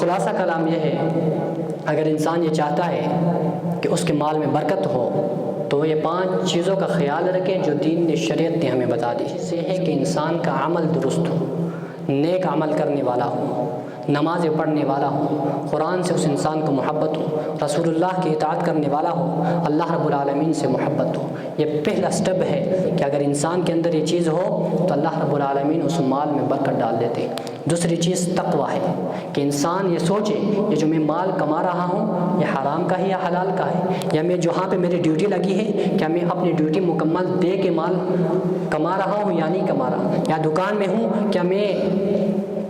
خلاصہ کلام یہ ہے، اگر انسان یہ چاہتا ہے کہ اس کے مال میں برکت ہو تو یہ 5 چیزوں کا خیال رکھیں جو دین نے، شریعت نے ہمیں بتا دی۔ اس سے ہے کہ انسان کا عمل درست ہو، نیک عمل کرنے والا ہو، نمازیں پڑھنے والا ہو، قرآن سے اس انسان کو محبت ہو، رسول اللہ کی اطاعت کرنے والا ہو، اللہ رب العالمین سے محبت ہو۔ یہ پہلا سٹیپ ہے کہ اگر انسان کے اندر یہ چیز ہو تو اللہ رب العالمین اس مال میں برکت ڈال دیتے ہیں۔ دوسری چیز تقویٰ ہے کہ انسان یہ سوچے یہ جو میں مال کما رہا ہوں یہ حرام کا ہے یا حلال کا ہے، یا میں جہاں پہ میری ڈیوٹی لگی ہے کیا میں اپنی ڈیوٹی مکمل دے کے مال کما رہا ہوں یا نہیں کما رہا، یا دکان میں ہوں کیا میں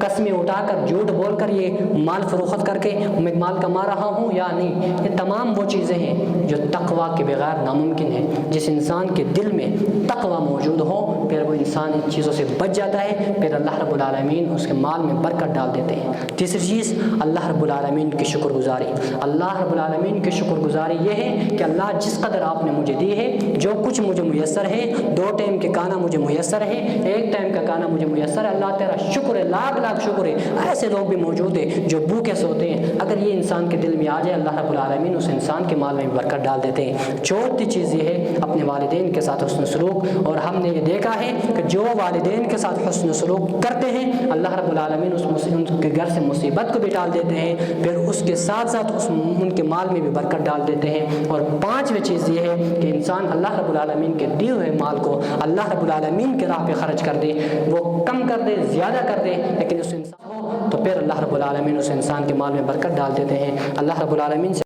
قسمیں اٹھا کر جھوٹ بول کر یہ مال فروخت کر کے میں مال کما رہا ہوں یا نہیں۔ یہ تمام وہ چیزیں ہیں جو تقویٰ کے بغیر ناممکن ہے۔ جس انسان کے دل میں تقویٰ موجود ہو پھر وہ انسان ان چیزوں سے بچ جاتا ہے، پھر اللہ رب العالمین اس کے مال میں برکت ڈال دیتے ہیں۔ تیسری چیز اللہ رب العالمین کی شکر گزاری۔ اللہ رب العالمین کی شکر گزاری یہ ہے کہ اللہ جس قدر آپ نے مجھے دی ہے، جو کچھ مجھے میسر ہے، 2 ٹائم کے کھانا مجھے میسر ہے، 1 ٹائم کا کھانا مجھے میسر ہے، اللہ تیرا شکر ہے، لاکھ لاکھ شکر ہے۔ ایسے لوگ بھی موجود ہیں جو بھوکے سوتے ہیں، اگر یہ انسان کے دل میں آ جائے اللہ رب العالمین اس انسان کے مال میں برکت ڈال دیتے ہیں۔ چوتھی چیز یہ ہے اپنے والدین کے ساتھ حسن سلوک، اور ہم نے یہ دیکھا ہے کہ جو والدین کے ساتھ حسن سلوک کرتے ہیں اللہ رب العالمین ان کے گھر سے مصیبت کو بھی ڈال دیتے ہیں، پھر اس کے ساتھ ساتھ ان کے مال میں بھی برکت ڈال دیتے ہیں۔ اور 5ویں چیز یہ ہے کہ انسان اللہ رب العالمین کے دیے ہوئے مال کو اللہ رب العالمین کے راہ پہ خرچ کر دے، وہ کم کر دے زیادہ کر دے، لیکن اس انسان ہو تو پھر اللہ رب العالمین اس انسان کے مال میں برکت ڈال دیتے ہیں۔ اللہ رب العالمین سے